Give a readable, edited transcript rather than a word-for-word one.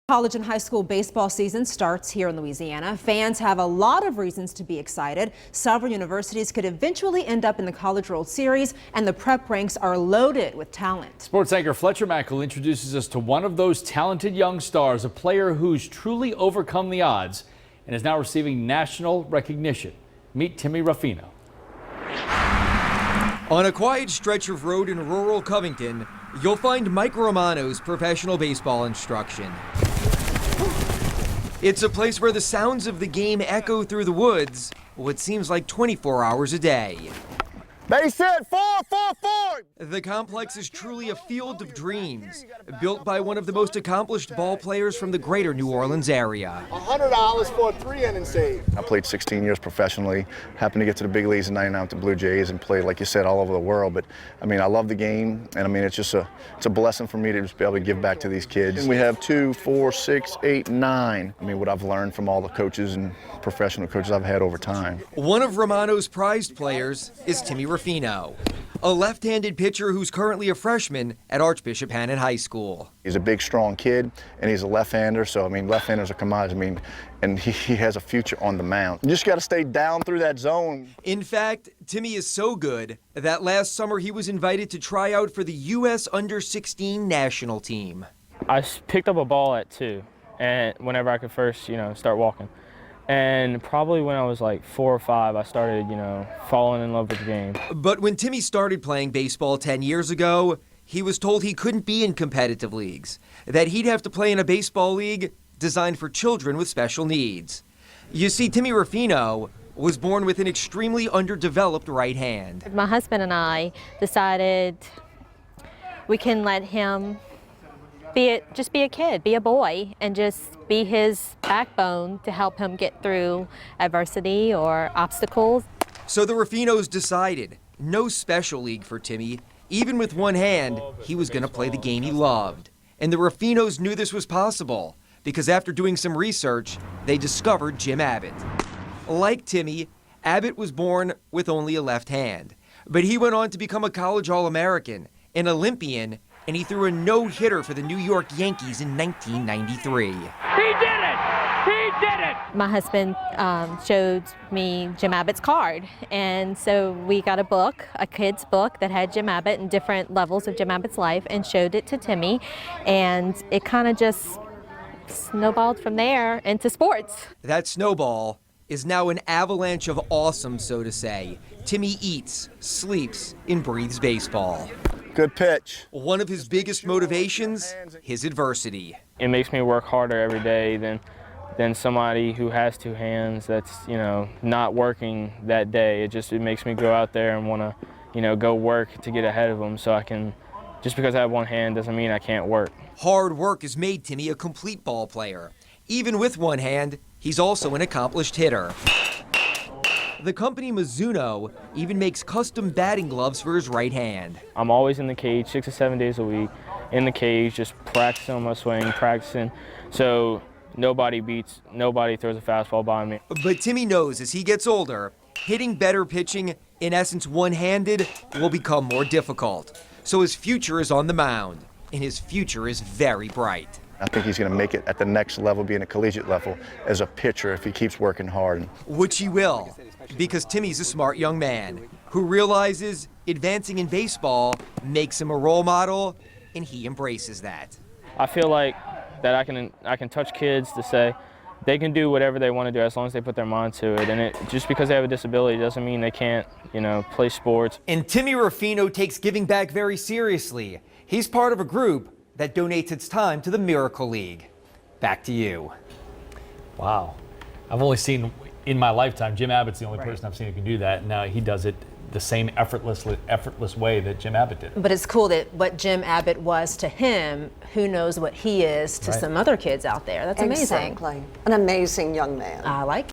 College and high school baseball season starts here in Louisiana. Fans have a lot of reasons to be excited. Several universities could eventually end up in the College World Series, and the prep ranks are loaded with talent. Sports anchor Fletcher Mackel introduces us to one of those talented young stars, a player who's truly overcome the odds and is now receiving national recognition. Meet Timmy Ruffino. On a quiet stretch of road in rural Covington, you'll find Mike Romano's professional baseball instruction. It's a place where the sounds of the game echo through the woods, what seems like 24 hours a day. Base hit, 4-4-4! The complex is truly a field of dreams, built by one of the most accomplished ball players from the greater New Orleans area. $100 for a 3-inning save. I played 16 years professionally, happened to get to the big leagues in '99 with the Blue Jays and played, like you said, all over the world. But I mean, I love the game, and I mean, it's a blessing for me to just be able to give back to these kids. And we have 2, 4, 6, 8, 9. I mean, what I've learned from all the coaches and professional coaches I've had over time. One of Romano's prized players is Timmy Ruffino, a left-handed pitcher who's currently a freshman at Archbishop Hannon High School. He's a big, strong kid, and he's a left-hander, so I mean, left-handers are commodities. I mean, and he has a future on the mound. You just got to stay down through that zone. In fact, Timmy is so good that last summer he was invited to try out for the U.S. Under-16 national team. I picked up a ball at 2, and whenever I could first, start walking. And probably when I was like 4 or 5, I started, falling in love with the game. But when Timmy started playing baseball 10 years ago, he was told he couldn't be in competitive leagues, that he'd have to play in a baseball league designed for children with special needs. You see, Timmy Ruffino was born with an extremely underdeveloped right hand. My husband and I decided we can let him just be a kid, be a boy, and just be his backbone to help him get through adversity or obstacles. So the Ruffinos decided no special league for Timmy. Even with one hand, he was going to play the game he loved. And the Ruffinos knew this was possible because after doing some research, they discovered Jim Abbott. Like Timmy, Abbott was born with only a left hand, but he went on to become a college All-American, an Olympian, and he threw a no-hitter for the New York Yankees in 1993. He did it! He did it! My husband showed me Jim Abbott's card, and so we got a book, a kid's book that had Jim Abbott and different levels of Jim Abbott's life, and showed it to Timmy, and it kind of just snowballed from there into sports. That snowball is now an avalanche of awesome, so to say. Timmy eats, sleeps, and breathes baseball. Good pitch. One of his biggest motivations, his adversity. It makes me work harder every day than somebody who has 2 hands that's, not working that day. It makes me go out there and want to, go work to get ahead of them so I can, just because I have one hand doesn't mean I can't work. Hard work has made Timmy a complete ball player. Even with one hand, he's also an accomplished hitter. The company Mizuno even makes custom batting gloves for his right hand. I'm always in the cage 6 to 7 days a week, in the cage, just practicing on my swing, practicing, so nobody throws a fastball by me. But Timmy knows as he gets older, hitting better pitching, in essence one-handed, will become more difficult. So his future is on the mound, and his future is very bright. I think he's going to make it at the next level, being a collegiate level, as a pitcher if he keeps working hard. Which he will, because Timmy's a smart young man who realizes advancing in baseball makes him a role model, and he embraces that. I feel like that I can touch kids to say they can do whatever they want to do as long as they put their mind to it. And just because they have a disability doesn't mean they can't, play sports. And Timmy Ruffino takes giving back very seriously. He's part of a group that donates its time to the Miracle League. Back to you. Wow. I've only seen in my lifetime, Jim Abbott's the only person I've seen who can do that. Now he does it the same effortless way that Jim Abbott did. But it's cool that what Jim Abbott was to him, who knows what he is to some other kids out there. That's amazing. Exactly. An amazing young man. I like